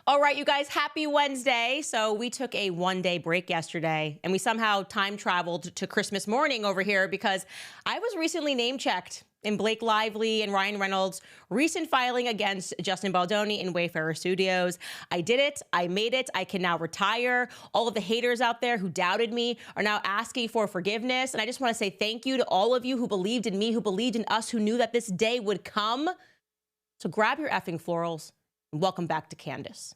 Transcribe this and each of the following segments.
All right, you guys, happy Wednesday. So we took a one-day break yesterday, and we somehow time traveled to Christmas morning over here because I was recently name-checked in Blake Lively and Ryan Reynolds' recent filing against Justin Baldoni in Wayfarer Studios. I did it. I made it. I can now retire. All of the haters out there who doubted me are now asking for forgiveness. And I just want to say thank you to all of you who believed in me, who believed in us, who knew that this day would come. So grab your effing florals and welcome back to Candace.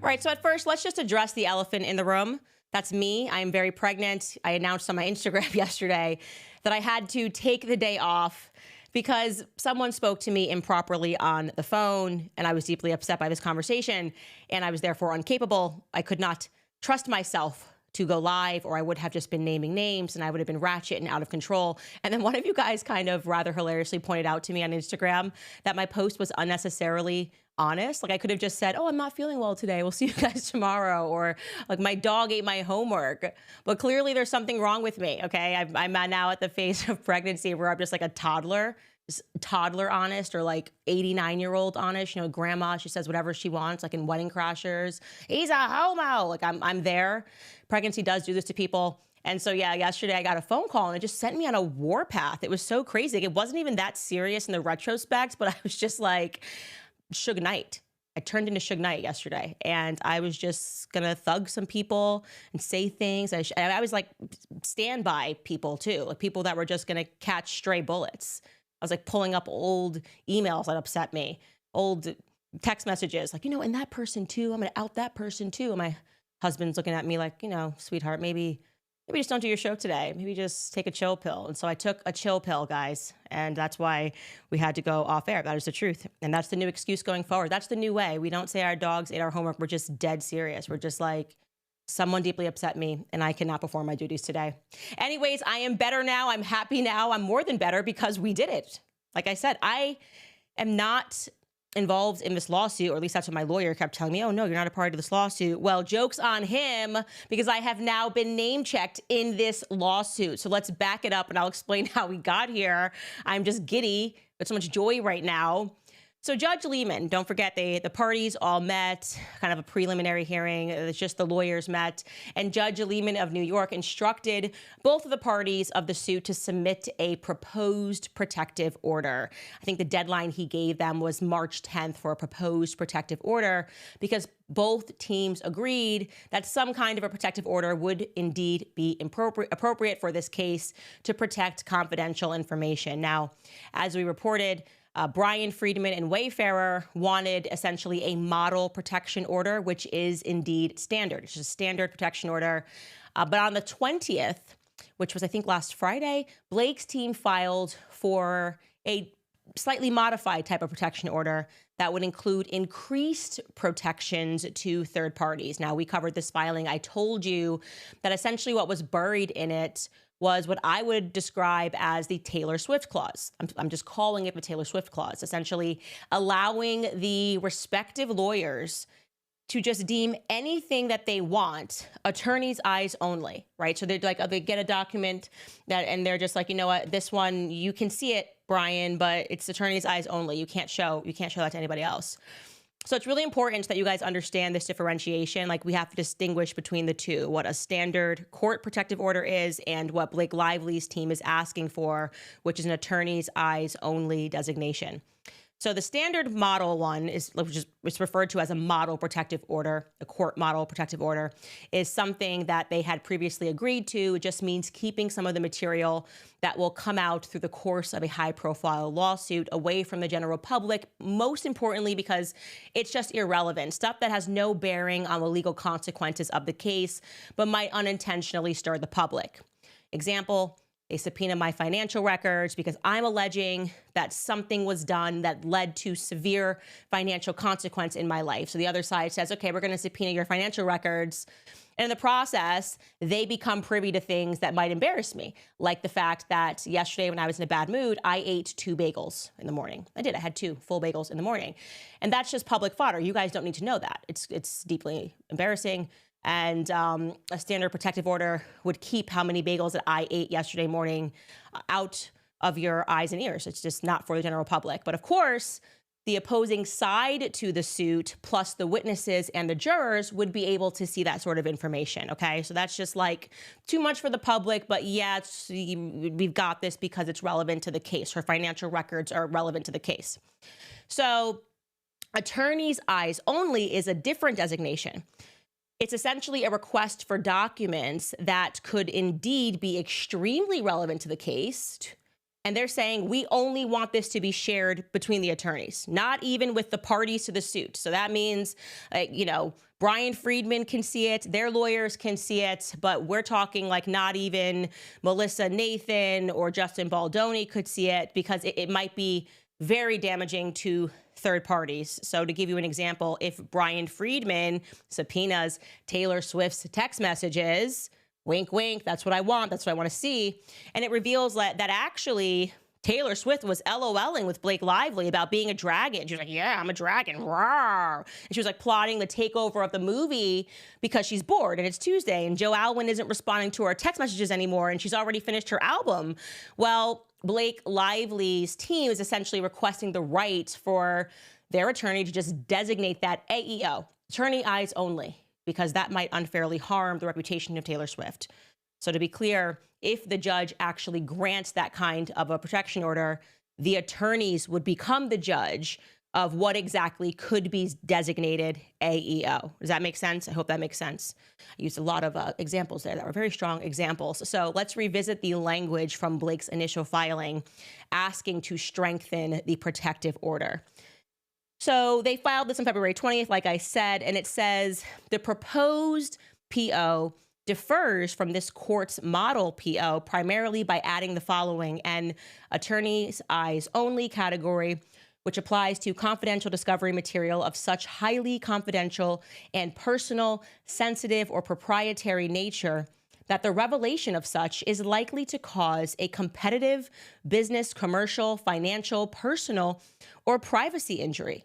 All right, so at first, let's just address the elephant in the room. That's me. I am very pregnant. I announced on my Instagram yesterday that I had to take the day off because someone spoke to me improperly on the phone, and I was deeply upset by this conversation, and I was therefore incapable. I could not trust myself to go live, or I would have just been naming names, and I would have been ratchet and out of control. And then one of you guys kind of rather hilariously pointed out to me on Instagram that my post was unnecessarily honest. Like I could have just said, oh, I'm not feeling well today. We'll see you guys tomorrow. Or like my dog ate my homework. But clearly there's something wrong with me, okay? I'm now at the phase of pregnancy where I'm just like a toddler, just toddler honest, or like 89-year-old honest. You know, grandma, she says whatever she wants, like in Wedding Crashers. He's a homo. Like I'm there. Pregnancy does do this to people. And so, yeah, yesterday I got a phone call and it just sent me on a warpath. It was so crazy. Like, it wasn't even that serious in the retrospect, but I was just like, Suge Knight. I turned into Suge Knight yesterday, and I was just gonna thug some people and say things. I was like, stand by people too, like people that were just gonna catch stray bullets. I was like pulling up old emails that upset me, old text messages, like, and that person too. I'm gonna out that person too. And my husband's looking at me like, sweetheart, maybe just don't do your show today. Maybe just take a chill pill. And so I took a chill pill, guys. And that's why we had to go off air. That is the truth. And that's the new excuse going forward. That's the new way. We don't say our dogs ate our homework. We're just dead serious. We're just like, someone deeply upset me and I cannot perform my duties today. Anyways, I am better now. I'm happy now. I'm more than better because we did it. Like I said, I am not involved in this lawsuit, or at least that's what my lawyer kept telling me. Oh no, you're not a party to this lawsuit. Well, joke's on him, because I have now been name checked in this lawsuit. So let's back it up and I'll explain how we got here. I'm just giddy with so much joy right now. So Judge Lehman, don't forget, the parties all met, kind of a preliminary hearing. It's just the lawyers met. And Judge Lehman of New York instructed both of the parties of the suit to submit a proposed protective order. I think the deadline he gave them was March 10th for a proposed protective order, because both teams agreed that some kind of a protective order would indeed be appropriate for this case to protect confidential information. Now, as we reported, Brian Friedman and Wayfarer wanted essentially a model protection order, which is indeed standard. It's just a standard protection order. But on the 20th, which was, I think, last Friday, Blake's team filed for a slightly modified type of protection order that would include increased protections to third parties. Now, we covered this filing. I told you that essentially what was buried in it was what I would describe as the Taylor Swift clause. I'm just calling it the Taylor Swift clause, essentially allowing the respective lawyers to just deem anything that they want attorney's eyes only, right? So they're like, they get a document that, and they're just like, you know what, this one, you can see it, Brian, but it's attorney's eyes only. You can't show that to anybody else. So it's really important that you guys understand this differentiation. Like, we have to distinguish between the two, what a standard court protective order is and what Blake Lively's team is asking for, which is an attorney's eyes only designation. So the standard model one is, which is it's referred to as a model protective order, a court model protective order, is something that they had previously agreed to. It just means keeping some of the material that will come out through the course of a high-profile lawsuit away from the general public, most importantly because it's just irrelevant, stuff that has no bearing on the legal consequences of the case, but might unintentionally stir the public. Example, They subpoena my financial records because I'm alleging that something was done that led to severe financial consequence in my life. So the other side says, okay, we're going to subpoena your financial records. And in the process, they become privy to things that might embarrass me, like the fact that yesterday when I was in a bad mood, I ate 2 bagels in the morning. I did. I had 2 full bagels in the morning. And that's just public fodder. You guys don't need to know that. It's deeply embarrassing. And a standard protective order would keep how many bagels that I ate yesterday morning out of your eyes and ears. It's just not for the general public. But of course, the opposing side to the suit, plus the witnesses and the jurors, would be able to see that sort of information. Okay, so that's just like too much for the public. But yeah, we've got this because it's relevant to the case. Her financial records are relevant to the case. So attorney's eyes only is a different designation. It's essentially a request for documents that could indeed be extremely relevant to the case. And they're saying, we only want this to be shared between the attorneys, not even with the parties to the suit. So that means, Brian Friedman can see it, their lawyers can see it, but we're talking like not even Melissa Nathan or Justin Baldoni could see it because it might be very damaging to third parties. So to give you an example, if Brian Friedman subpoenas Taylor Swift's text messages, wink, wink, that's what I want. That's what I want to see. And it reveals that actually Taylor Swift was LOLing with Blake Lively about being a dragon. She was like, yeah, I'm a dragon. Rawr. And she was like plotting the takeover of the movie because she's bored and it's Tuesday and Joe Alwyn isn't responding to her text messages anymore and she's already finished her album. Well, Blake Lively's team is essentially requesting the right for their attorney to just designate that AEO, attorney eyes only, because that might unfairly harm the reputation of Taylor Swift. So to be clear, if the judge actually grants that kind of a protection order, the attorneys would become the judge of what exactly could be designated AEO. Does that make sense? I hope that makes sense. I used a lot of examples there that were very strong examples. So let's revisit the language from Blake's initial filing asking to strengthen the protective order. So they filed this on February 20th, like I said, and it says the proposed PO differs from this court's model PO primarily by adding the following: an attorney's eyes only category, which applies to confidential discovery material of such highly confidential and personal, sensitive, or proprietary nature that the revelation of such is likely to cause a competitive, business, commercial, financial, personal, or privacy injury.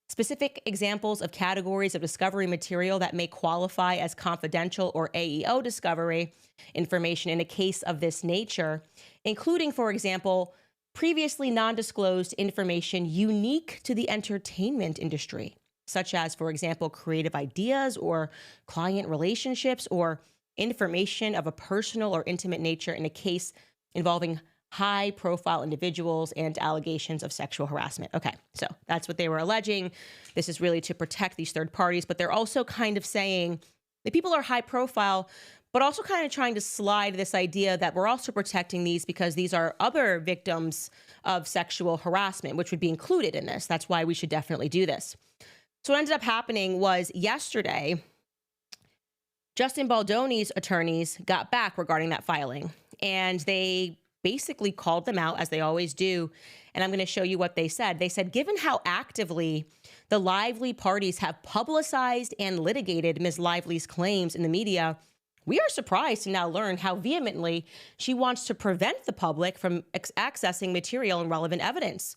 Specific examples of categories of discovery material that may qualify as confidential or AEO discovery information in a case of this nature, including, for example, previously non-disclosed information unique to the entertainment industry, such as, for example, creative ideas or client relationships or information of a personal or intimate nature in a case involving high-profile individuals and allegations of sexual harassment. Okay, so that's what they were alleging. This is really to protect these third parties, but they're also kind of saying that people are high-profile, but also kind of trying to slide this idea that we're also protecting these because these are other victims of sexual harassment, which would be included in this. That's why we should definitely do this. So what ended up happening was yesterday, Justin Baldoni's attorneys got back regarding that filing, and they basically called them out, as they always do. And I'm going to show you what they said. They said, given how actively the Lively parties have publicized and litigated Ms. Lively's claims in the media, we are surprised to now learn how vehemently she wants to prevent the public from accessing material and relevant evidence.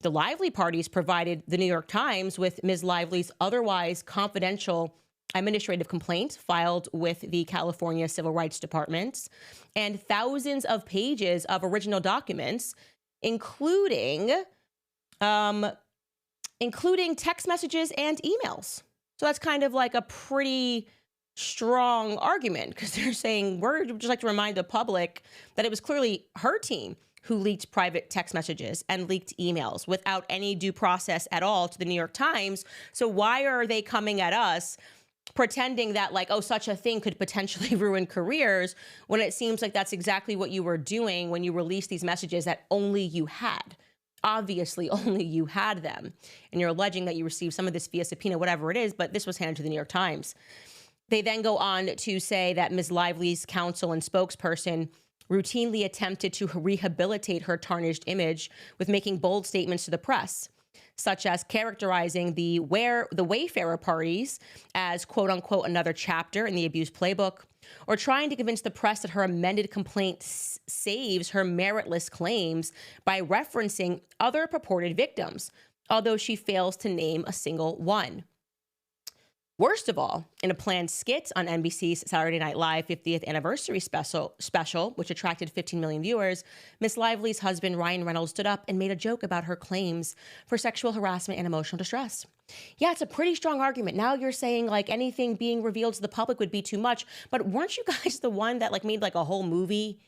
The Lively parties provided the New York Times with Ms. Lively's otherwise confidential administrative complaint filed with the California Civil Rights Department and thousands of pages of original documents, including text messages and emails. So that's kind of like a pretty strong argument because they're saying we're just like to remind the public that it was clearly her team who leaked private text messages and leaked emails without any due process at all to the New York Times. So why are they coming at us pretending that like, oh, such a thing could potentially ruin careers when it seems like that's exactly what you were doing when you released these messages that only you had? Obviously, only you had them. And you're alleging that you received some of this via subpoena, whatever it is, but this was handed to the New York Times. They then go on to say that Ms. Lively's counsel and spokesperson routinely attempted to rehabilitate her tarnished image with making bold statements to the press, such as characterizing the Wayfarer parties as quote unquote another chapter in the abuse playbook, or trying to convince the press that her amended complaint saves her meritless claims by referencing other purported victims, although she fails to name a single one. Worst of all, in a planned skit on NBC's Saturday Night Live 50th anniversary special, which attracted 15 million viewers, Miss Lively's husband, Ryan Reynolds, stood up and made a joke about her claims for sexual harassment and emotional distress. Yeah, it's a pretty strong argument. Now you're saying like anything being revealed to the public would be too much, but weren't you guys the one that like made like a whole movie,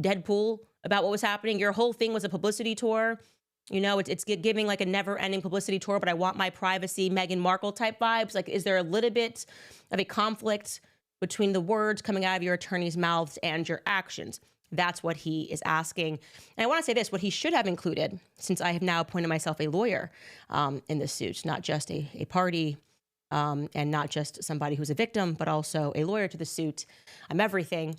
Deadpool, about what was happening? Your whole thing was a publicity tour. You know, it's giving like a never-ending publicity tour, but I want my privacy, Meghan Markle type vibes. Like, is there a little bit of a conflict between the words coming out of your attorney's mouths and your actions? That's what he is asking. And I want to say this, what he should have included, since I have now appointed myself a lawyer in this suit, not just a party and not just somebody who's a victim, but also a lawyer to the suit. I'm everything.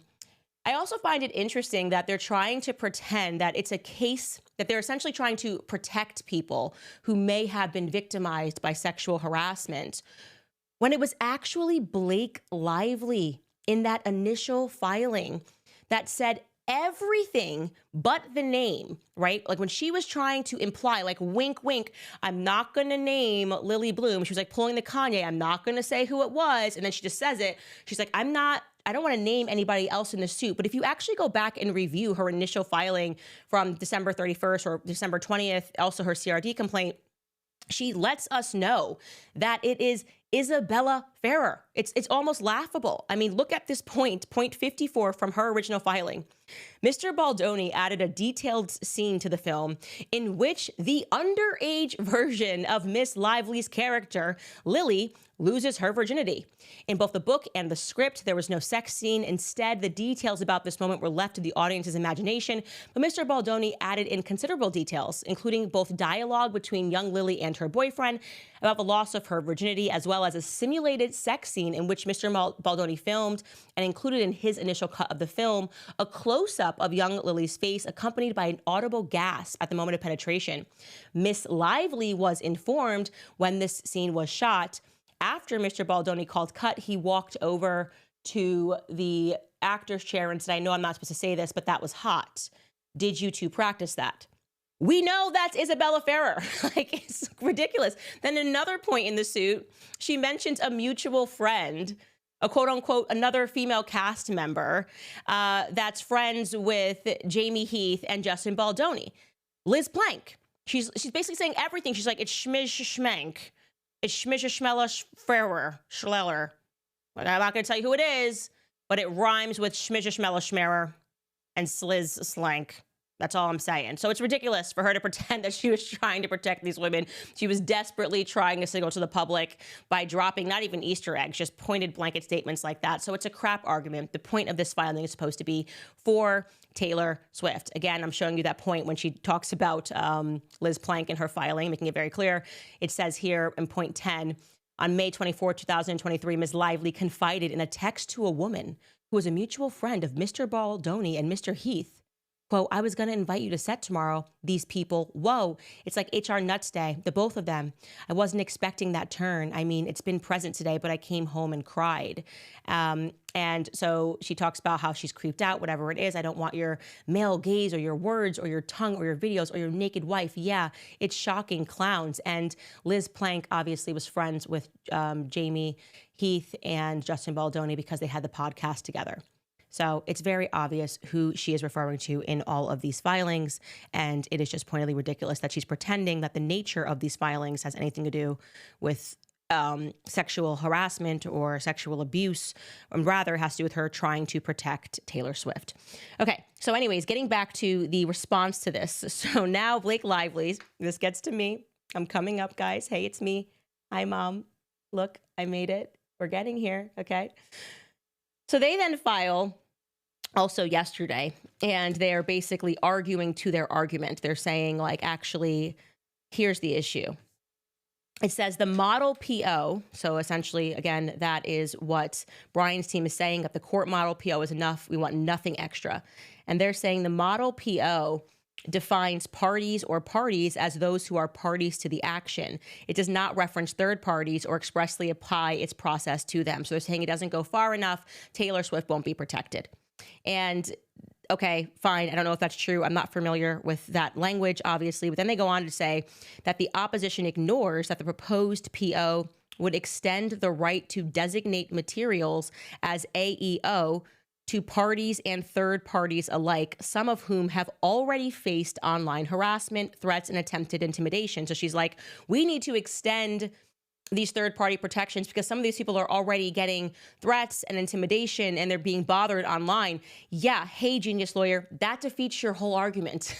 I also find it interesting that they're trying to pretend that it's a case, that they're essentially trying to protect people who may have been victimized by sexual harassment, when it was actually Blake Lively in that initial filing that said everything but the name, right? Like when she was trying to imply, like wink, wink, I'm not going to name Lily Bloom. She was like pulling the Kanye, I'm not going to say who it was. And then she just says it. She's like, I don't want to name anybody else in the suit. But if you actually go back and review her initial filing from December 31st or December 20th, also her CRD complaint, she lets us know that it is Isabella Ferrer. It's almost laughable. I mean, look at this point 54 from her original filing. Mr. Baldoni added a detailed scene to the film in which the underage version of Miss Lively's character, Lily, loses her virginity. In both the book and the script, there was no sex scene. Instead, the details about this moment were left to the audience's imagination, but Mr. Baldoni added in considerable details, including both dialogue between young Lily and her boyfriend about the loss of her virginity, as well as a simulated sex scene in which Mr. Baldoni filmed and included in his initial cut of the film a close-up of young Lily's face accompanied by an audible gasp at the moment of penetration. Miss Lively was informed when this scene was shot. After Mr. Baldoni called cut, he walked over to the actor's chair and said, I know I'm not supposed to say this, but that was hot. Did you two practice that? We know that's Isabella Ferrer. Like, it's ridiculous. Then another point in the suit, she mentions a mutual friend, a quote unquote, another female cast member that's friends with Jamie Heath and Justin Baldoni. Liz Plank. She's basically saying everything. She's like, it's schmiz schmank. It's schmiz schmella Ferrer, Schleller. I'm not going to tell you who it is, but it rhymes with schmiz schmella schmerer and sliz slank. That's all I'm saying. So it's ridiculous for her to pretend that she was trying to protect these women. She was desperately trying to signal to the public by dropping not even Easter eggs, just pointed blanket statements like that. So it's a crap argument. The point of this filing is supposed to be for Taylor Swift. Again, I'm showing you that point when she talks about Liz Plank in her filing, making it very clear. It says here in point 10, on May 24, 2023, Ms. Lively confided in a text to a woman who was a mutual friend of Mr. Baldoni and Mr. Heath. Quote, I was going to invite you to set tomorrow. These people, whoa, it's like HR Nuts Day, the both of them. I wasn't expecting that turn. I mean, it's been present today, but I came home and cried. And so she talks about how she's creeped out, whatever it is. I don't want your male gaze or your words or your tongue or your videos or your naked wife. Yeah, it's shocking, clowns. And Liz Plank obviously was friends with Jamie Heath and Justin Baldoni because they had the podcast together. So it's very obvious who she is referring to in all of these filings, and it is just pointedly ridiculous that she's pretending that the nature of these filings has anything to do with sexual harassment or sexual abuse, and rather has to do with her trying to protect Taylor Swift. Okay, so anyways, getting back to the response to this. So now Blake Lively's, this gets to me. I'm coming up, guys. Hey, it's me. Hi, Mom. Look, I made it. We're getting here, okay? So they then file also yesterday, and they're basically arguing to their argument. They're saying, like, actually, here's the issue. it says the model PO. So essentially, again, that is what Brian's team is saying, that the court model PO is enough. We want nothing extra. And they're saying the model PO defines parties or parties as those who are parties to the action. It does not reference third parties or expressly apply its process to them. So they're saying it doesn't go far enough. Taylor Swift won't be protected. And okay, fine. I don't know if that's true. I'm not familiar with that language, obviously. But then they go on to say that the opposition ignores that the proposed PO would extend the right to designate materials as AEO to parties and third parties alike, some of whom have already faced online harassment, threats, and attempted intimidation. So she's like, we need to extend these third-party protections because some of these people are already getting threats and intimidation and they're being bothered online. Yeah, hey, genius lawyer, that defeats your whole argument.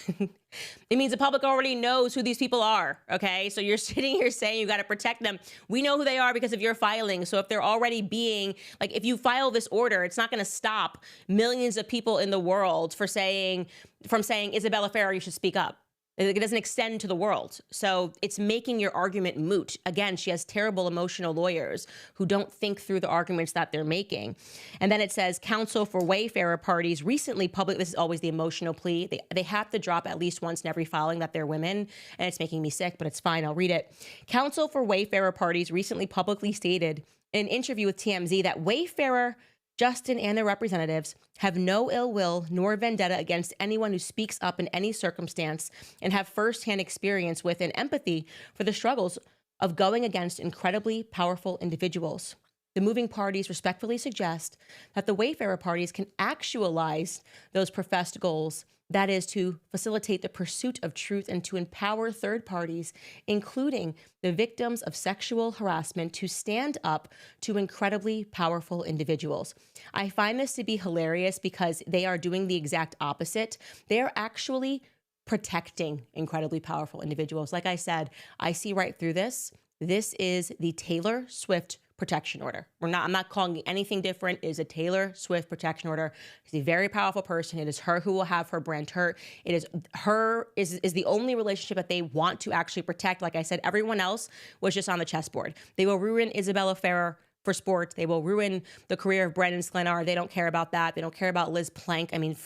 It means the public already knows who these people are, okay? So you're sitting here saying you got to protect them. We know who they are because of your filing. So if they're already being, like, if you file this order, it's not going to stop millions of people in the world from saying, Isabella Ferrer, you should speak up. It doesn't extend to the world. So it's making your argument moot. Again, she has terrible emotional lawyers who don't think through the arguments that they're making. And then it says, counsel for Wayfarer parties recently this is always the emotional plea. They have to drop at least once in every filing that they're women. And it's making me sick, but it's fine. I'll read it. Counsel for Wayfarer parties recently publicly stated in an interview with TMZ that Wayfarer, Justin, and their representatives have no ill will nor vendetta against anyone who speaks up in any circumstance and have firsthand experience with and empathy for the struggles of going against incredibly powerful individuals. The moving parties respectfully suggest that the Wayfarer parties can actualize those professed goals, that is, to facilitate the pursuit of truth and to empower third parties, including the victims of sexual harassment, to stand up to incredibly powerful individuals. I find this to be hilarious because they are doing the exact opposite. They are actually protecting incredibly powerful individuals. Like I said, I see right through this. This is the Taylor Swift protection order. I'm not calling it anything different. It is a Taylor Swift protection order. She's a very powerful person. It is her who will have her brand hurt. It is her is the only relationship that they want to actually protect. Like I said, everyone else was just on the chessboard. They will ruin Isabella Ferrer for sport. They will ruin the career of Brendan Sklenar. They don't care about that. They don't care about Liz Plank. I mean,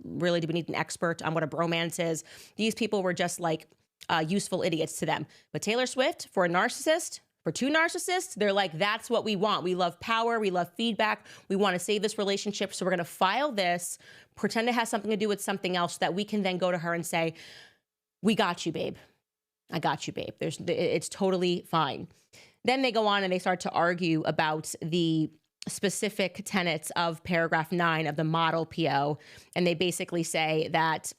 really, do we need an expert on what a bromance is? These people were just like useful idiots to them. But Taylor Swift, for a narcissist, for two narcissists, they're like, that's what we want. We love power. We love feedback. We want to save this relationship. So we're going to file this, pretend it has something to do with something else so that we can then go to her and say, we got you, babe. I got you, babe. It's totally fine. Then they go on and they start to argue about the specific tenets of paragraph 9 of the model PO. And they basically say that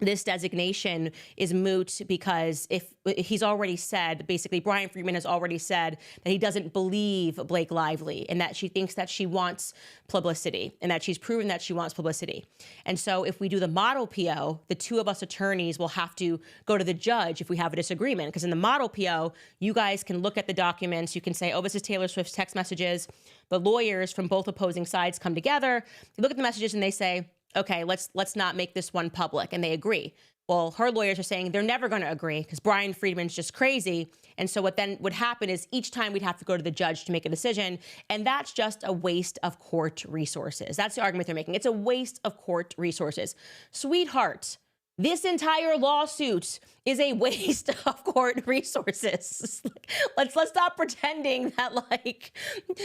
this designation is moot because if he's already said, basically Brian Friedman has already said that he doesn't believe Blake Lively and that she thinks that she wants publicity and that she's proven that she wants publicity. And so if we do the model PO, the two of us attorneys will have to go to the judge if we have a disagreement, because in the model PO, you guys can look at the documents. You can say, oh, this is Taylor Swift's text messages. The lawyers from both opposing sides come together, they look at the messages and they say, okay, let's not make this one public. And they agree. Well, her lawyers are saying they're never going to agree because Brian Friedman's just crazy. And so what then would happen is each time we'd have to go to the judge to make a decision. And that's just a waste of court resources. That's the argument they're making. It's a waste of court resources. Sweetheart, this entire lawsuit is a waste of court resources. Let's stop pretending that like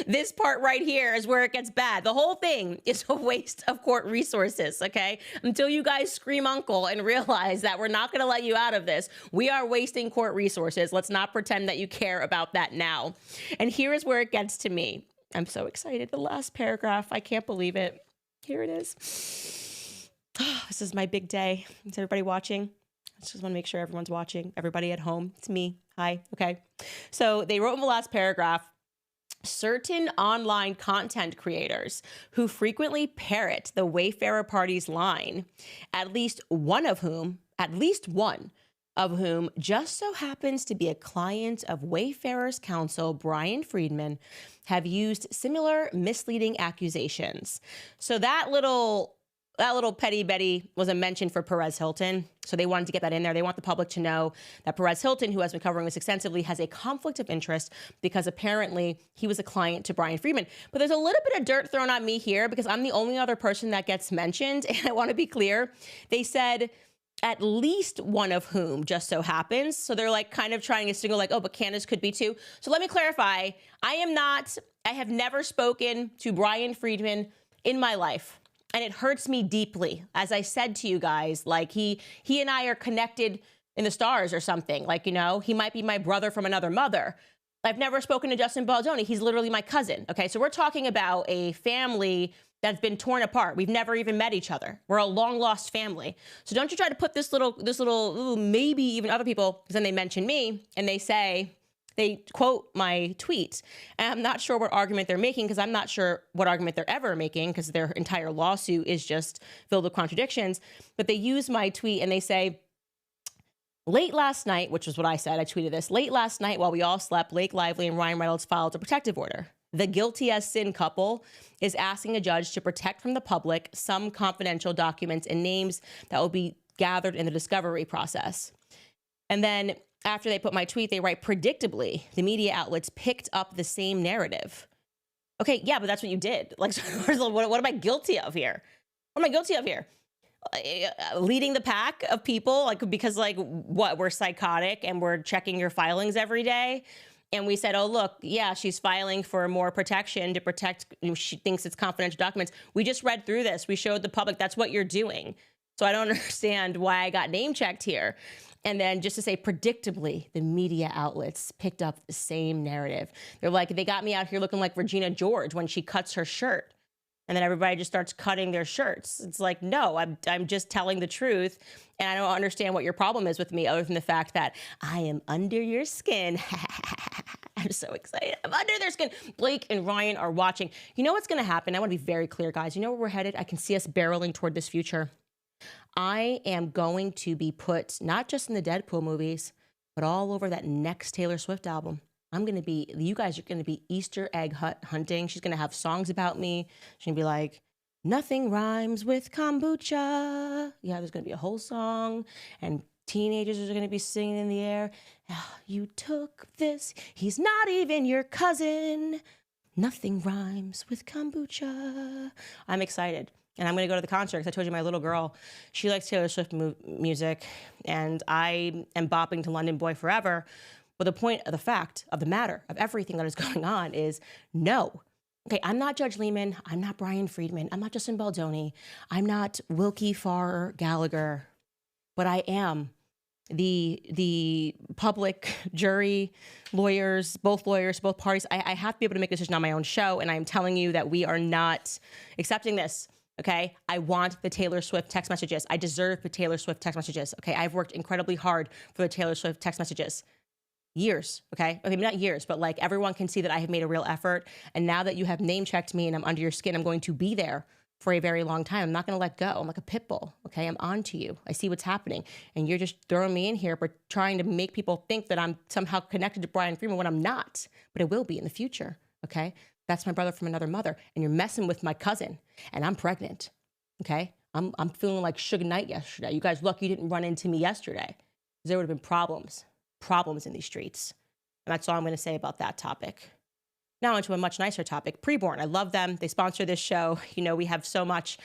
this part right here is where it gets bad. The whole thing is a waste of court resources, okay? Until you guys scream uncle and realize that we're not going to let you out of this. We are wasting court resources. Let's not pretend that you care about that now. And here is where it gets to me. I'm so excited. The last paragraph. I can't believe it. Here it is. This is my big day. Is everybody watching? I just want to make sure everyone's watching. Everybody at home. It's me. Hi. Okay. So they wrote in the last paragraph, certain online content creators who frequently parrot the Wayfarer party's line, at least one of whom just so happens to be a client of Wayfarer's counsel, Brian Friedman, have used similar misleading accusations. So that little that little petty Betty was a mention for Perez Hilton. So they wanted to get that in there. They want the public to know that Perez Hilton, who has been covering this extensively, has a conflict of interest because apparently he was a client to Brian Friedman. But there's a little bit of dirt thrown on me here because I'm the only other person that gets mentioned. And I want to be clear. They said at least one of whom just so happens. So they're like kind of trying to signal like, oh, but Candace could be too. So let me clarify. I have never spoken to Brian Friedman in my life. And it hurts me deeply. As I said to you guys, like he and I are connected in the stars or something. Like, you know, he might be my brother from another mother. I've never spoken to Justin Baldoni. He's literally my cousin. Okay, so we're talking about a family that's been torn apart. We've never even met each other. We're a long lost family. So don't you try to put this little, ooh, maybe even other people, because then they mention me and they quote my tweet. And I'm not sure what argument they're making because I'm not sure what argument they're ever making because their entire lawsuit is just filled with contradictions. But they use my tweet and they say, late last night, which was what I said, I tweeted this, late last night while we all slept, Blake Lively and Ryan Reynolds filed a protective order. The guilty as sin couple is asking a judge to protect from the public some confidential documents and names that will be gathered in the discovery process. And then after they put my tweet, they write, predictably, the media outlets picked up the same narrative. Okay, yeah, but that's what you did. Like, what am I guilty of here? What am I guilty of here? Leading the pack of people, like, because like what, we're psychotic and we're checking your filings every day. And we said, oh, look, yeah, she's filing for more protection to protect, she thinks it's confidential documents. We just read through this. We showed the public that's what you're doing. So I don't understand why I got name checked here. And then just to say, predictably, the media outlets picked up the same narrative. They're like, they got me out here looking like Regina George when she cuts her shirt. And then everybody just starts cutting their shirts. It's like, no, I'm just telling the truth. And I don't understand what your problem is with me other than the fact that I am under your skin. I'm so excited. I'm under their skin. Blake and Ryan are watching. You know what's going to happen? I want to be very clear, guys. You know where we're headed? I can see us barreling toward this future. I am going to be put not just in the Deadpool movies, but all over that next Taylor Swift album. You guys are going to be Easter egg hunting. She's going to have songs about me. She's going to be like, nothing rhymes with kombucha. Yeah, there's going to be a whole song. And teenagers are going to be singing in the air. You took this. He's not even your cousin. Nothing rhymes with kombucha. I'm excited. And I'm going to go to the concert because I told you my little girl, she likes Taylor Swift music. And I am bopping to London Boy forever. But the point of the fact of the matter of everything that is going on is no. Okay, I'm not Judge Lehman. I'm not Brian Friedman. I'm not Justin Baldoni. I'm not Wilkie Farr Gallagher. But I am the public jury, lawyers, both parties. I have to be able to make a decision on my own show. And I'm telling you that we are not accepting this. Okay, I want the Taylor Swift text messages. I deserve the Taylor Swift text messages. Okay, I've worked incredibly hard for the Taylor Swift text messages. Years, okay? Okay, not years, but like everyone can see that I have made a real effort. And now that you have name checked me and I'm under your skin, I'm going to be there for a very long time. I'm not gonna let go. I'm like a pit bull, okay? I'm on to you. I see what's happening. And you're just throwing me in here for trying to make people think that I'm somehow connected to Brian Friedman when I'm not, but it will be in the future, okay? That's my brother from another mother. And you're messing with my cousin and I'm pregnant, okay? I'm feeling like Suge Knight yesterday. You guys lucky you didn't run into me yesterday because there would have been problems in these streets. And that's all I'm going to say about that topic. Now onto a much nicer topic, PreBorn. I love them. They sponsor this show. You know, we have so much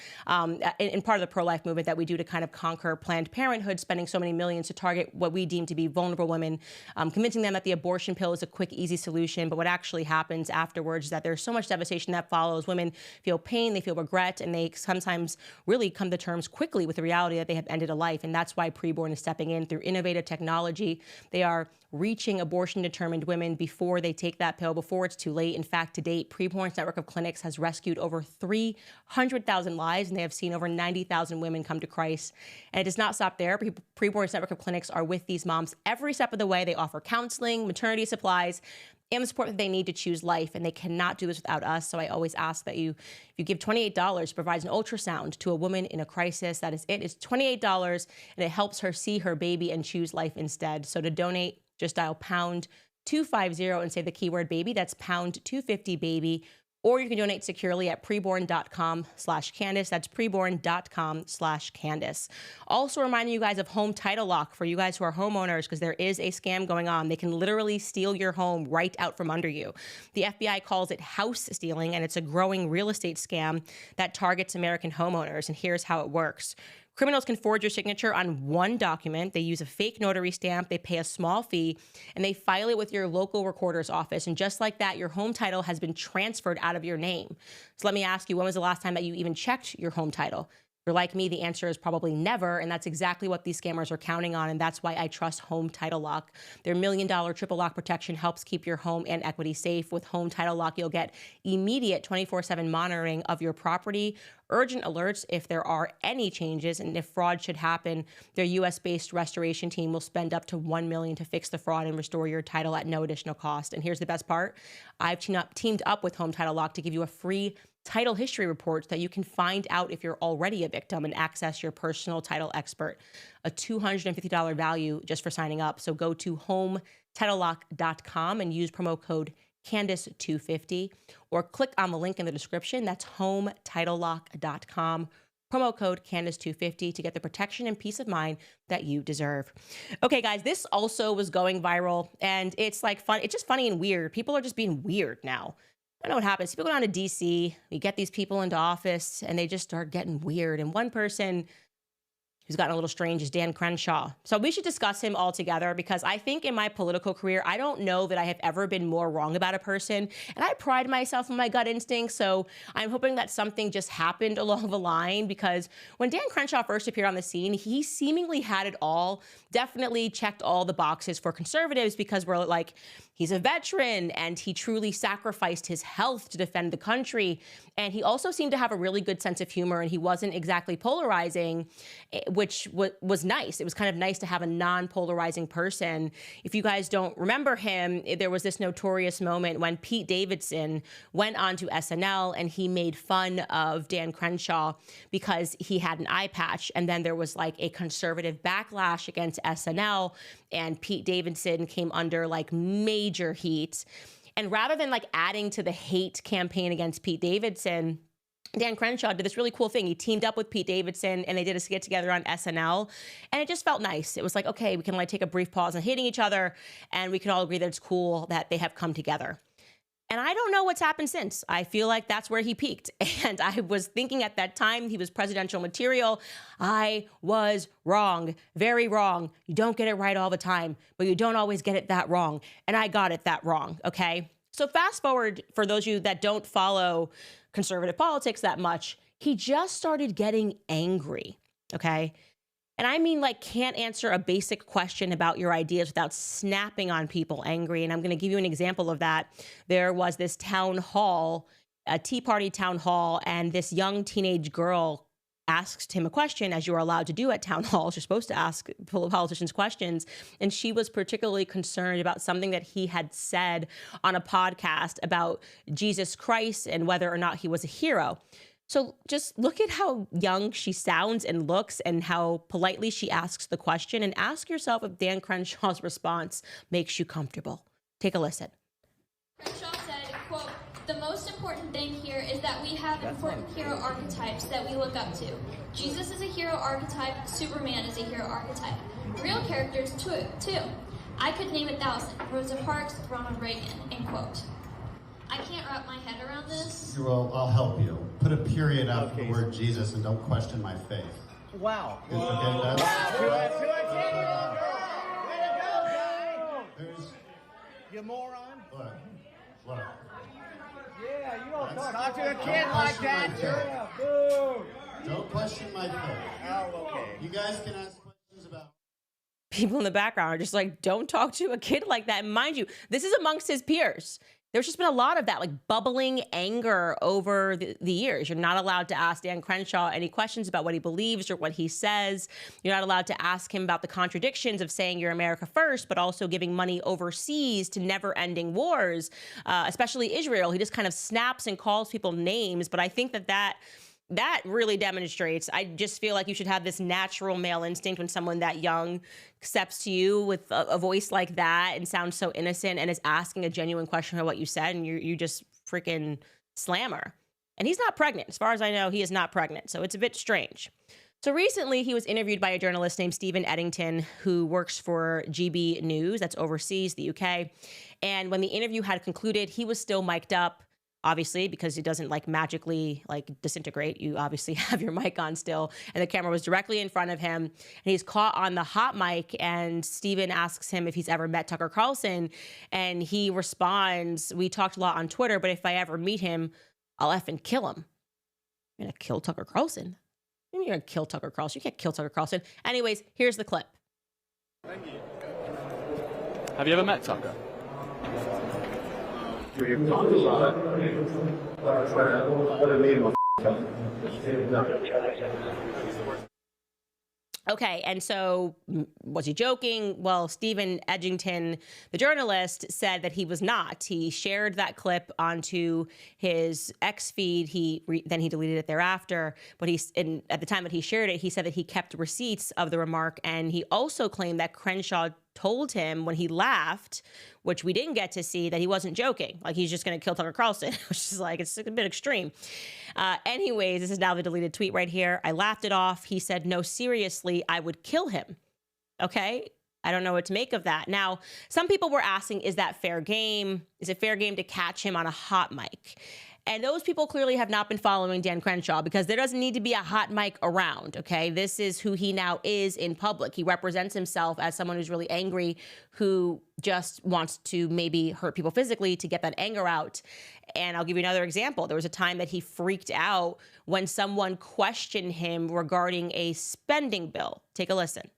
in part of the pro-life movement that we do to kind of conquer Planned Parenthood, spending so many millions to target what we deem to be vulnerable women, convincing them that the abortion pill is a quick, easy solution. But what actually happens afterwards is that there's so much devastation that follows. Women feel pain, they feel regret, and they sometimes really come to terms quickly with the reality that they have ended a life. And that's why PreBorn is stepping in through innovative technology. They are reaching abortion-determined women before they take that pill, before it's too late. In fact, to date, PreBorn's network of clinics has rescued over 300,000 lives, and they have seen over 90,000 women come to Christ. And it does not stop there. PreBorn's network of clinics are with these moms every step of the way. They offer counseling, maternity supplies, and the support that they need to choose life, and they cannot do this without us. So I always ask that if you give $28, provides an ultrasound to a woman in a crisis, that is it. It's $28, and it helps her see her baby and choose life instead. So to donate, just dial #250 and say the keyword baby. That's #250 baby. or you can donate securely at preborn.com/Candace. That's preborn.com/Candace. Also reminding you guys of home title lock for you guys who are homeowners, because there is a scam going on. They can literally steal your home right out from under you. The FBI calls it house stealing, and it's a growing real estate scam that targets American homeowners. And here's how it works. Criminals can forge your signature on one document. They use a fake notary stamp. They pay a small fee, and they file it with your local recorder's office. And just like that, your home title has been transferred out of your name. So let me ask you, when was the last time that you even checked your home title? If you're like me, the answer is probably never, and that's exactly what these scammers are counting on, and that's why I trust Home Title Lock. Their $1 million triple lock protection helps keep your home and equity safe. With Home Title Lock, you'll get immediate 24/7 monitoring of your property, urgent alerts if there are any changes, and if fraud should happen, their U.S.-based restoration team will spend up to $1 million to fix the fraud and restore your title at no additional cost. And here's the best part. I've teamed up with Home Title Lock to give you a free title history report that you can find out if you're already a victim and access your personal title expert. A $250 value just for signing up. So go to hometitlelock.com and use promo code Candace250, or click on the link in the description. That's hometitlelock.com. Promo code Candace250 to get the protection and peace of mind that you deserve. Okay, guys, this also was going viral, and it's like fun. It's just funny and weird. People are just being weird now. I know what happens. People go down to DC, we get these people into office, and they just start getting weird. And one person who's gotten a little strange is Dan Crenshaw. So we should discuss him all together, because I think in my political career, I don't know that I have ever been more wrong about a person. And I pride myself on my gut instinct. So I'm hoping that something just happened along the line, because when Dan Crenshaw first appeared on the scene, he seemingly had it all, definitely checked all the boxes for conservatives, because we're like, he's a veteran and he truly sacrificed his health to defend the country. And he also seemed to have a really good sense of humor, and he wasn't exactly polarizing, which was nice. It was kind of nice to have a non-polarizing person. If you guys don't remember him, there was this notorious moment when Pete Davidson went onto SNL and he made fun of Dan Crenshaw because he had an eye patch. And then there was like a conservative backlash against SNL, and Pete Davidson came under like major heat. And rather than like adding to the hate campaign against Pete Davidson, Dan Crenshaw did this really cool thing. He teamed up with Pete Davidson and they did a skit together on SNL. And it just felt nice. It was like, okay, we can like take a brief pause on hating each other, and we can all agree that it's cool that they have come together. And I don't know what's happened since. I feel like that's where he peaked. And I was thinking at that time he was presidential material. I was wrong, very wrong. You don't get it right all the time, but you don't always get it that wrong. And I got it that wrong, okay? So fast forward, for those of you that don't follow conservative politics that much, he just started getting angry, okay? And I mean, like, can't answer a basic question about your ideas without snapping on people angry. And I'm going to give you an example of that. There was this town hall, a Tea Party town hall, and this young teenage girl asked him a question, as you are allowed to do at town halls. You're supposed to ask politicians questions. And she was particularly concerned about something that he had said on a podcast about Jesus Christ and whether or not he was a hero. So just look at how young she sounds and looks and how politely she asks the question, and ask yourself if Dan Crenshaw's response makes you comfortable. Take a listen. Crenshaw said, quote, "The most important thing here is that we have important hero archetypes that we look up to. Jesus is a hero archetype, Superman is a hero archetype. Real characters too. I could name 1,000. Rosa Parks, Ronald Reagan," end quote. I can't wrap my head around this. Well, I'll help you. Put a period after the word Jesus and don't question my faith. Wow. Okay, wow. To a 10-year-old girl. Way to go, guy. You moron. Look. Yeah, you don't talk to a kid like that. Yeah, boo. Don't question my faith. Oh, okay. You guys can ask questions about... People in the background are just like, don't talk to a kid like that. And mind you, this is amongst his peers. There's just been a lot of that, like bubbling anger over the years. You're not allowed to ask Dan Crenshaw any questions about what he believes or what he says. You're not allowed to ask him about the contradictions of saying you're America first, but also giving money overseas to never-ending wars, especially Israel. He just kind of snaps and calls people names. But I think that really demonstrates, I just feel like you should have this natural male instinct when someone that young steps to you with a voice like that and sounds so innocent and is asking a genuine question about what you said, and you just freaking slammer. And he's not pregnant. As far as I know, he is not pregnant. So it's a bit strange. So recently, he was interviewed by a journalist named Stephen Eddington, who works for GB News, that's overseas, the UK. And when the interview had concluded, he was still mic'd up, obviously, because it doesn't like magically like disintegrate. You obviously have your mic on still, and the camera was directly in front of him. And he's caught on the hot mic, and Stephen asks him if he's ever met Tucker Carlson. And he responds, "We talked a lot on Twitter, but if I ever meet him, I'll effing kill him." I'm gonna kill Tucker Carlson? You're gonna kill Tucker Carlson. You can't kill Tucker Carlson. Anyways, here's the clip. Thank you. Have you ever met Tucker? We've talked a lot. Okay, and so was he joking? Well, Stephen Edgington, the journalist, said that he was not. He shared that clip onto his X feed. Then he deleted it thereafter. But at the time that he shared it, he said that he kept receipts of the remark, and he also claimed that Crenshaw told him when he laughed, which we didn't get to see, that he wasn't joking. Like he's just going to kill Tucker Carlson, which is like, it's a bit extreme. Anyways, this is now the deleted tweet right here. "I laughed it off. He said, no, seriously, I would kill him." Okay. I don't know what to make of that. Now, some people were asking, is that fair game? Is it fair game to catch him on a hot mic? And those people clearly have not been following Dan Crenshaw, because there doesn't need to be a hot mic around, okay? This is who he now is in public. He represents himself as someone who's really angry, who just wants to maybe hurt people physically to get that anger out. And I'll give you another example. There was a time that he freaked out when someone questioned him regarding a spending bill. Take a listen.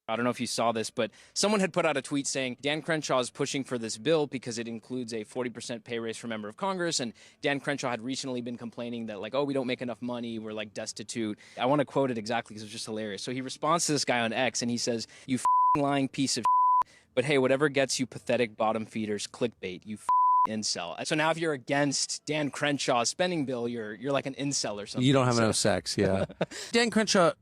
I don't know if you saw this, but someone had put out a tweet saying Dan Crenshaw is pushing for this bill because it includes a 40% pay raise for a member of Congress. And Dan Crenshaw had recently been complaining that, like, oh, we don't make enough money. We're like destitute. I want to quote it exactly because it's just hilarious. So he responds to this guy on X and he says, "You lying piece of but hey, whatever gets you pathetic bottom feeders clickbait, you incel." So now if you're against Dan Crenshaw's spending bill, you're like an incel or something. You don't have enough sex, yeah. Dan Crenshaw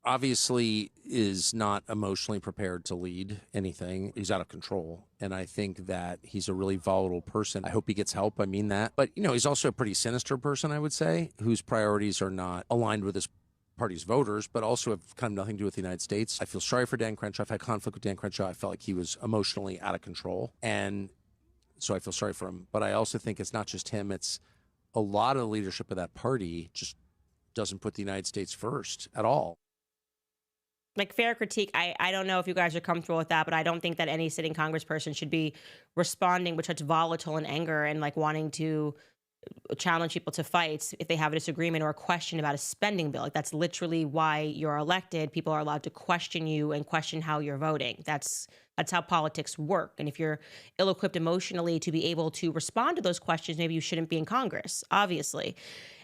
obviously is not emotionally prepared to lead anything. He's out of control. And I think that he's a really volatile person. I hope he gets help. I mean that. But, you know, he's also a pretty sinister person, I would say, whose priorities are not aligned with his party's voters, but also have kind of nothing to do with the United States. I feel sorry for Dan Crenshaw. I've had conflict with Dan Crenshaw. I felt like he was emotionally out of control. And so I feel sorry for him. But I also think it's not just him. It's a lot of the leadership of that party just doesn't put the United States first at all. Like, fair critique. I don't know if you guys are comfortable with that, but I don't think that any sitting congressperson should be responding with such volatile and anger and like wanting to challenge people to fights if they have a disagreement or a question about a spending bill. Like, that's literally why you're elected. People are allowed to question you and question how you're voting. That's how politics work. And if you're ill-equipped emotionally to be able to respond to those questions, maybe you shouldn't be in Congress, obviously.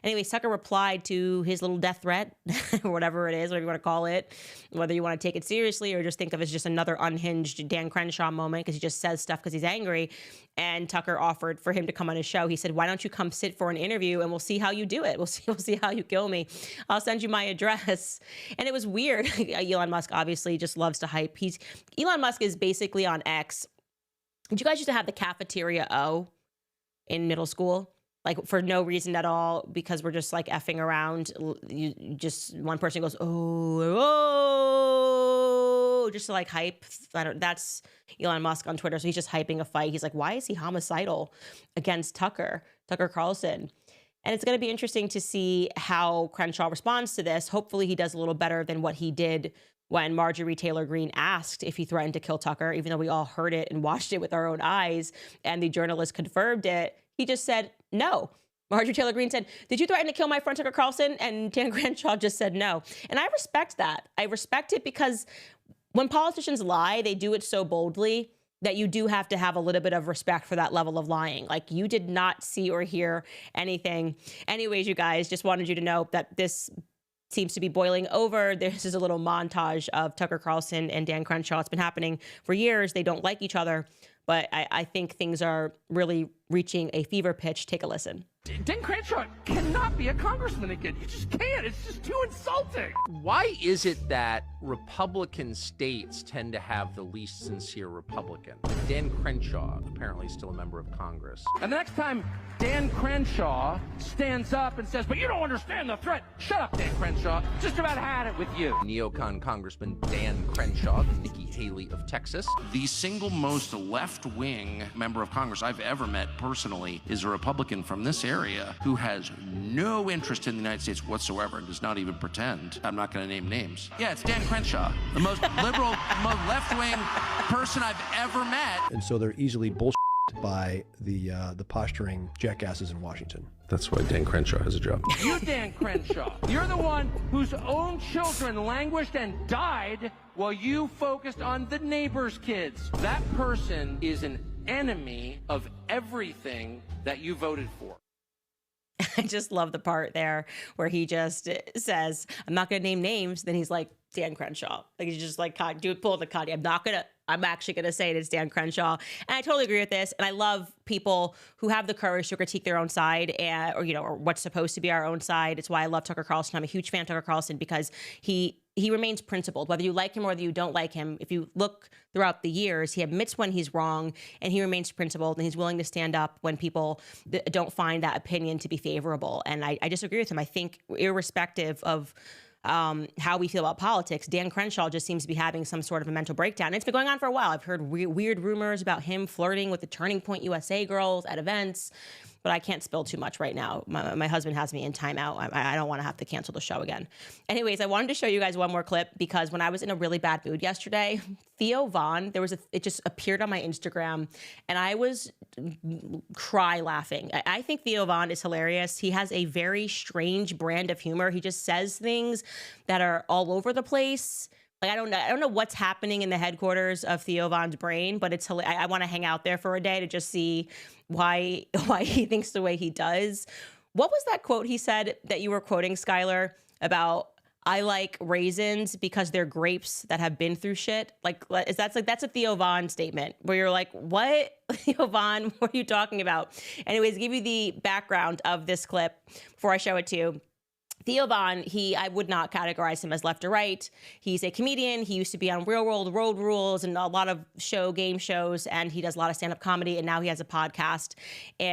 Anyway, Tucker replied to his little death threat, or whatever it is, whatever you want to call it, whether you want to take it seriously or just think of it as just another unhinged Dan Crenshaw moment because he just says stuff because he's angry. And Tucker offered for him to come on his show. He said, "Why don't you come sit for an interview and we'll see how you do it. We'll see how you kill me. I'll send you my address." And it was weird. Elon Musk obviously just loves to hype. Elon Musk is basically on X. Did you guys used to have the cafeteria O in middle school? Like, for no reason at all, because we're just like effing around. You just, one person goes, oh, just to like hype. That's Elon Musk on Twitter. So he's just hyping a fight. He's like, why is he homicidal against Tucker Carlson? And it's going to be interesting to see how Crenshaw responds to this. Hopefully he does a little better than what he did when Marjorie Taylor Greene asked if he threatened to kill Tucker, even though we all heard it and watched it with our own eyes, and the journalist confirmed it. He just said no. Marjorie Taylor Greene said, "Did you threaten to kill my friend Tucker Carlson?" And Dan Crenshaw just said no. And I respect that. I respect it because when politicians lie, they do it so boldly that you do have to have a little bit of respect for that level of lying. Like, you did not see or hear anything. Anyways, you guys, just wanted you to know that this seems to be boiling over. This is a little montage of Tucker Carlson and Dan Crenshaw. It's been happening for years. They don't like each other, but I think things are really reaching a fever pitch. Take a listen. Dan Crenshaw cannot be a congressman again. You just can't. It's just too insulting. Why is it that Republican states tend to have the least sincere Republican? Dan Crenshaw, apparently still a member of Congress. And the next time Dan Crenshaw stands up and says, but you don't understand the threat, shut up, Dan Crenshaw. Just about had it with you. Neocon Congressman Dan Crenshaw, the Nikki Haley of Texas. The single most left-wing member of Congress I've ever met personally is a Republican from this area who has no interest in the United States whatsoever and does not even pretend. I'm not going to name names. Yeah, it's Dan Crenshaw, the most liberal, most left-wing person I've ever met. And so they're easily bullshit by the posturing jackasses in Washington. That's why Dan Crenshaw has a job. You, Dan Crenshaw, you're the one whose own children languished and died while you focused on the neighbor's kids. That person is an enemy of everything that you voted for. I just love the part there where he just says, I'm not going to name names. Then he's like, Dan Crenshaw. Like, he's just like, pull the Connie. I'm actually going to say it's Dan Crenshaw. And I totally agree with this. And I love people who have the courage to critique their own side or what's supposed to be our own side. It's why I love Tucker Carlson. I'm a huge fan of Tucker Carlson because he remains principled, whether you like him or whether you don't like him. If you look throughout the years, he admits when he's wrong and he remains principled and he's willing to stand up when people don't find that opinion to be favorable. And I disagree with him. I think irrespective of how we feel about politics, Dan Crenshaw just seems to be having some sort of a mental breakdown. And it's been going on for a while. I've heard weird rumors about him flirting with the Turning Point USA girls at events, but I can't spill too much right now. My husband has me in timeout. I don't want to have to cancel the show again. Anyways, I wanted to show you guys one more clip because when I was in a really bad mood yesterday, Theo Von, it just appeared on my Instagram and I was cry laughing. I think Theo Von is hilarious. He has a very strange brand of humor. He just says things that are all over the place. Like, I don't know what's happening in the headquarters of Theo Von's brain, but it's I want to hang out there for a day to just see why he thinks the way he does. What was that quote he said that you were quoting, Skylar, about I like raisins because they're grapes that have been through shit? That's a Theo Von statement where you're like, what? Theo Von, what are you talking about? Anyways, give you the background of this clip before I show it to you. Theo Von, I would not categorize him as left or right. He's a comedian. He used to be on Real World Road Rules and a lot of game shows, and he does a lot of stand-up comedy, and now he has a podcast,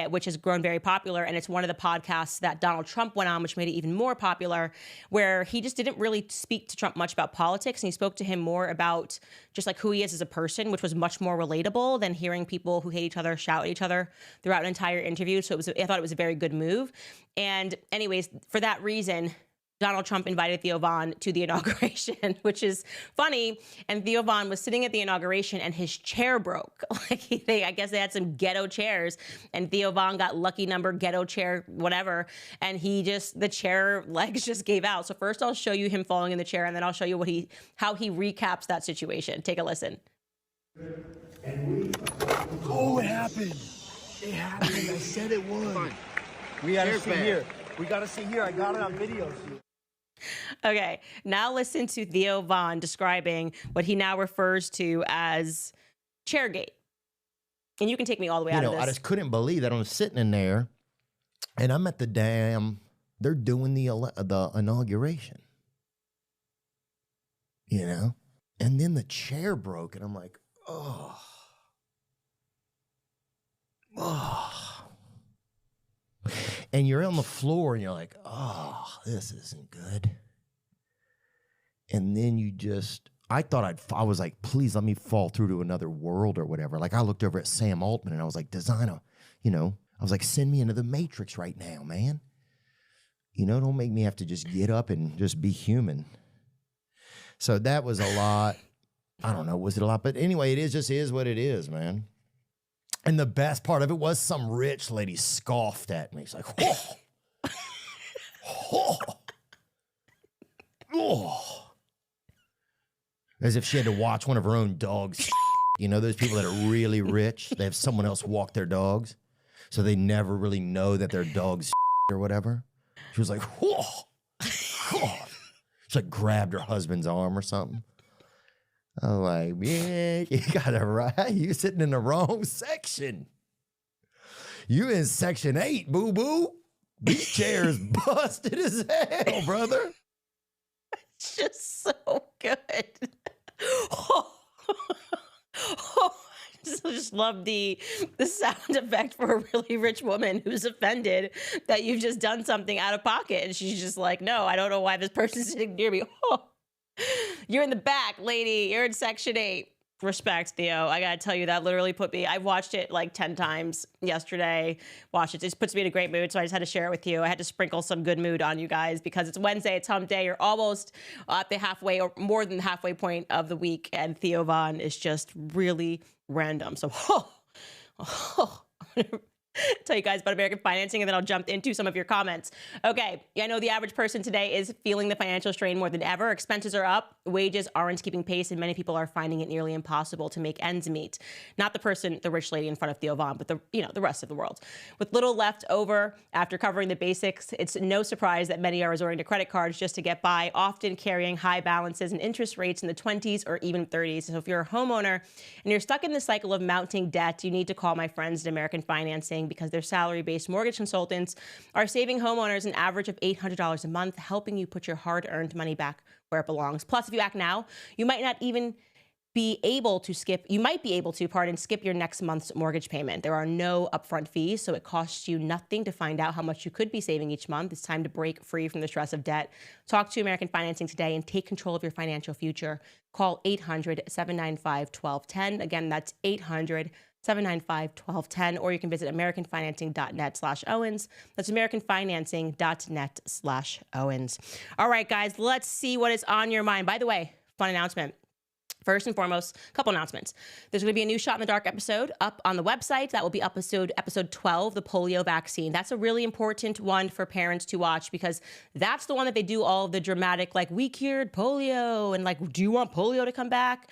which has grown very popular, and it's one of the podcasts that Donald Trump went on, which made it even more popular, where he just didn't really speak to Trump much about politics, and he spoke to him more about just like who he is as a person, which was much more relatable than hearing people who hate each other shout at each other throughout an entire interview. So I thought it was a very good move. And anyways, for that reason, Donald Trump invited Theo Von to the inauguration, which is funny. And Theo Von was sitting at the inauguration and his chair broke. I guess they had some ghetto chairs and Theo Von got lucky number ghetto chair, whatever. And the chair legs just gave out. So first I'll show you him falling in the chair and then I'll show you how he recaps that situation. Take a listen. Oh, it happened. It happened. I said it would. We gotta see here. We gotta see here. I got it on video. Okay, now listen to Theo Von describing what he now refers to as Chairgate. And you can take me all the way out of this. I just couldn't believe that I was sitting in there and I'm at they're doing the inauguration. And then the chair broke and I'm like, oh. And you're on the floor and you're like, oh, this isn't good. And then I thought I was like, please let me fall through to another world or whatever. Like I looked over at Sam Altman and I was like, I was like, send me into the Matrix right now, man. Don't make me have to just get up and just be human. So that was a lot. I don't know, was it a lot? But anyway, it just is what it is, man. And the best part of it was some rich lady scoffed at me. It's like, oh, oh, oh. As if she had to watch one of her own dogs. Those people that are really rich, they have someone else walk their dogs. So they never really know that their dog's or whatever. She was like, oh, oh. She like grabbed her husband's arm or something. I'm like, man, you got it right. You sitting in the wrong section. You in section 8, boo-boo. These chairs busted as hell, brother. It's just so good. Oh. Oh. I just love the sound effect for a really rich woman who's offended that you've just done something out of pocket. And she's just like, no, I don't know why this person's sitting near me. Oh. You're in the back, lady. You're in section 8. Respect, Theo. I gotta tell you, that literally put me, I watched it like 10 times yesterday. Watched it. It just puts me in a great mood. So I just had to share it with you. I had to sprinkle some good mood on you guys because it's Wednesday, it's hump day. You're almost at the halfway or more than the halfway point of the week. And Theo Von is just really random. So, tell you guys about American financing, and then I'll jump into some of your comments. Okay, I know the average person today is feeling the financial strain more than ever. Expenses are up, wages aren't keeping pace, and many people are finding it nearly impossible to make ends meet. Not the person, the rich lady in front of Theo Von, but the rest of the world. With little left over after covering the basics, it's no surprise that many are resorting to credit cards just to get by, often carrying high balances and interest rates in the 20s or even 30s. So if you're a homeowner and you're stuck in the cycle of mounting debt, you need to call my friends at American Financing, because their salary-based mortgage consultants are saving homeowners an average of $800 a month, helping you put your hard-earned money back where it belongs. Plus, if you act now, you might be able to skip your next month's mortgage payment. There are no upfront fees, so it costs you nothing to find out how much you could be saving each month. It's time to break free from the stress of debt. Talk to American Financing today and take control of your financial future. Call 800-795-1210. Again, that's 800-795-1210, or you can visit americanfinancing.net/Owens. That's americanfinancing.net/Owens. All right, guys, let's see what is on your mind. By the way, fun announcement. First and foremost, a couple announcements. There's going to be a new Shot in the Dark episode up on the website. That will be episode 12, the polio vaccine. That's a really important one for parents to watch, because that's the one that they do all of the dramatic, like, we cured polio, and like, do you want polio to come back?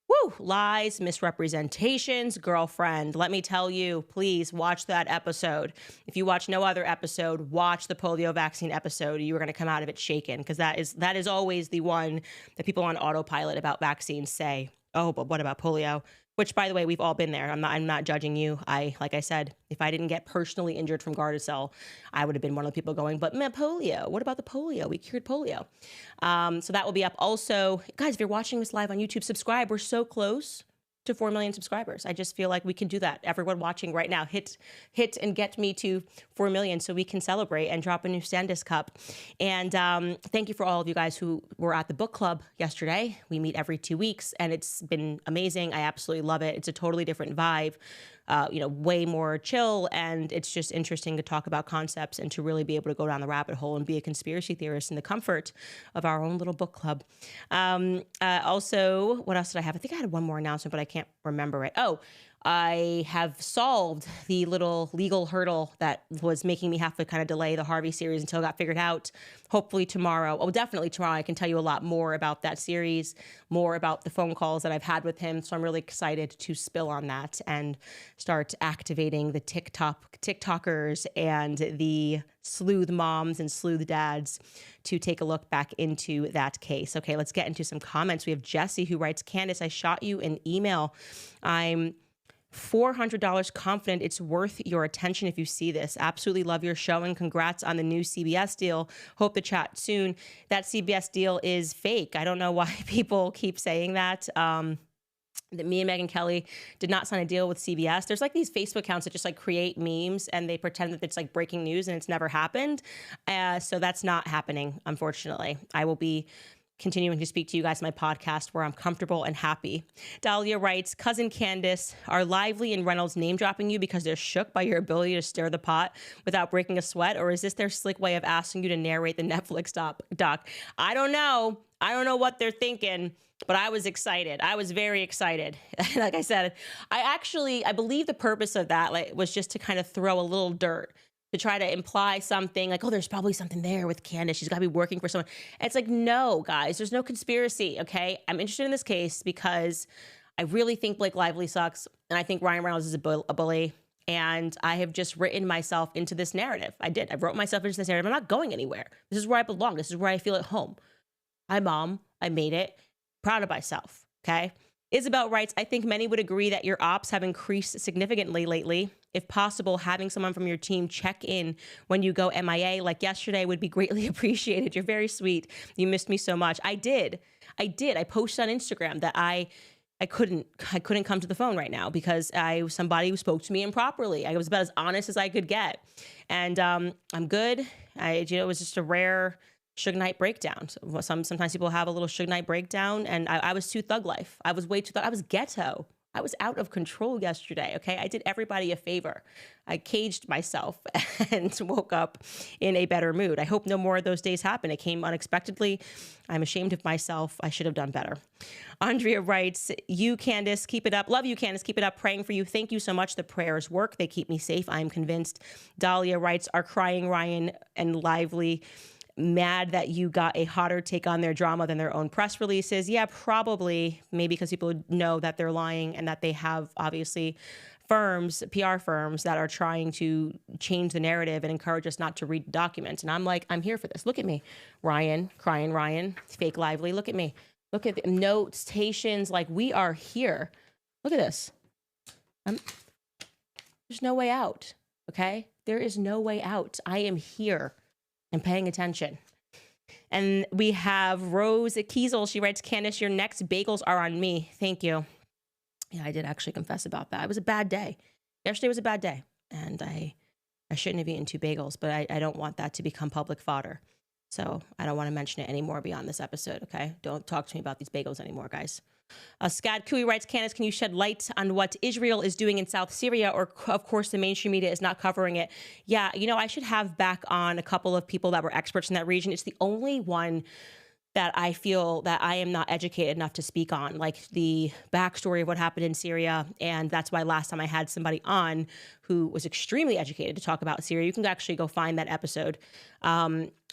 Woo! Lies, misrepresentations, girlfriend. Let me tell you, please watch that episode. If you watch no other episode, watch the polio vaccine episode. You are going to come out of it shaken, because that is always the one that people on autopilot about vaccines say, oh, but what about polio? Which, by the way, we've all been there. I'm not judging you. Like I said, if I didn't get personally injured from Gardasil, I would have been one of the people going, but man, polio, what about the polio? We cured polio. So that will be up. Also, guys, if you're watching this live on YouTube, subscribe. We're so close to 4 million subscribers. I just feel like we can do that. Everyone watching right now, hit and get me to 4 million so we can celebrate and drop a new Candace cup. And thank you for all of you guys who were at the book club yesterday. We meet every 2 weeks, and it's been amazing. I absolutely love it. It's a totally different vibe. Way more chill, and it's just interesting to talk about concepts and to really be able to go down the rabbit hole and be a conspiracy theorist in the comfort of our own little book club. Also, what else did I have? I think I had one more announcement, but I can't remember it. Oh, I have solved the little legal hurdle that was making me have to kind of delay the Harvey series until it got figured out. Hopefully tomorrow, definitely tomorrow, I can tell you a lot more about that series, more about the phone calls that I've had with him. So I'm really excited to spill on that and start activating the TikTokers and the sleuth moms and sleuth dads to take a look back into that case. Okay, let's get into some comments. We have Jesse who writes, Candace, I shot you an email. I'm $400 confident it's worth your attention if you see this. Absolutely love your show, and congrats on the new CBS deal. Hope to chat soon. That CBS deal is fake. I don't know why people keep saying that. That me and Megyn Kelly did not sign a deal with CBS. There's like these Facebook accounts that just like create memes and they pretend that it's like breaking news and it's never happened. So that's not happening, unfortunately. I will be continuing to speak to you guys on my podcast where I'm comfortable and happy. Dahlia writes, Cousin Candace, are Lively and Reynolds name dropping you because they're shook by your ability to stir the pot without breaking a sweat? Or is this their slick way of asking you to narrate the Netflix doc? I don't know. I don't know what they're thinking, but I was excited. I was very excited. Like I said, I believe the purpose of that was just to kind of throw a little dirt, to try to imply something like, oh, there's probably something there with Candace. She's got to be working for someone. And it's like, no, guys, there's no conspiracy, okay? I'm interested in this case because I really think Blake Lively sucks, and I think Ryan Reynolds is a bully, and I have just written myself into this narrative. I wrote myself into this narrative. I'm not going anywhere. This is where I belong. This is where I feel at home. Hi, Mom. I made it. Proud of myself, Okay. Isabel writes, I think many would agree that your ops have increased significantly lately. If possible, having someone from your team check in when you go MIA, like yesterday, would be greatly appreciated. You're very sweet. You missed me so much. I did. I posted on Instagram that I couldn't come to the phone right now because somebody who spoke to me improperly. I was about as honest as I could get. And I'm good. It was just a rare Suge Knight breakdown. Sometimes people have a little Suge Knight breakdown, and I was too thug life. I was way too thug. I was ghetto. I was out of control yesterday, okay? I did everybody a favor. I caged myself and woke up in a better mood. I hope no more of those days happen. It came unexpectedly. I'm ashamed of myself. I should have done better. Andrea writes, you, Candace, keep it up. Love you, Candace. Keep it up. Praying for you. Thank you so much. The prayers work. They keep me safe. I'm convinced. Dahlia writes, are crying Ryan and Lively mad that you got a hotter take on their drama than their own press releases? Yeah, probably. Maybe because people know that they're lying and that they have obviously firms, PR firms that are trying to change the narrative and encourage us not to read documents. And I'm like, I'm here for this. Look at me, Ryan, crying Ryan, fake Lively. Look at me. Look at the notations. Like, we are here. Look at this. There's no way out. Okay. There is no way out. I am here and paying attention. And we have Rose Kiesel. She writes, Candace, your next bagels are on me. Thank you. Yeah, I did actually confess about that. It was a bad day. Yesterday was a bad day. And I shouldn't have eaten 2 bagels, but I don't want that to become public fodder. So I don't want to mention it anymore beyond this episode, okay? Don't talk to me about these bagels anymore, guys. Scott Cooey writes, Candace, can you shed light on what Israel is doing in South Syria? Or, of course, the mainstream media is not covering it. Yeah, I should have back on a couple of people that were experts in that region. It's the only one that I feel that I am not educated enough to speak on, like the backstory of what happened in Syria. And that's why last time I had somebody on who was extremely educated to talk about Syria. You can actually go find that episode.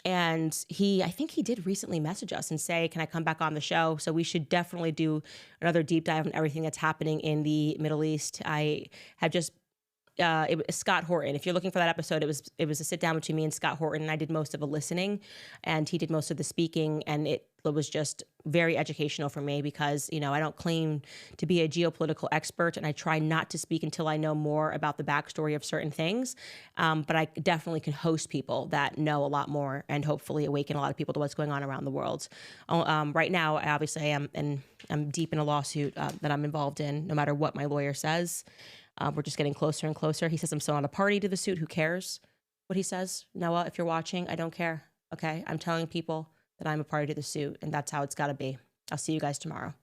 And I think he did recently message us and say, can I come back on the show? So we should definitely do another deep dive on everything that's happening in the Middle East. I have just, it was Scott Horton. If you're looking for that episode, it was a sit down between me and Scott Horton, and I did most of the listening and he did most of the speaking. And it was just very educational for me because, I don't claim to be a geopolitical expert, and I try not to speak until I know more about the backstory of certain things. But I definitely can host people that know a lot more and hopefully awaken a lot of people to what's going on around the world. Right now, obviously, I'm deep in a lawsuit that I'm involved in, no matter what my lawyer says. We're just getting closer and closer. He says I'm still not a party to the suit. Who cares what he says? Noah, if you're watching, I don't care. Okay. I'm telling people that I'm a party to the suit, and that's how it's got to be. I'll see you guys tomorrow.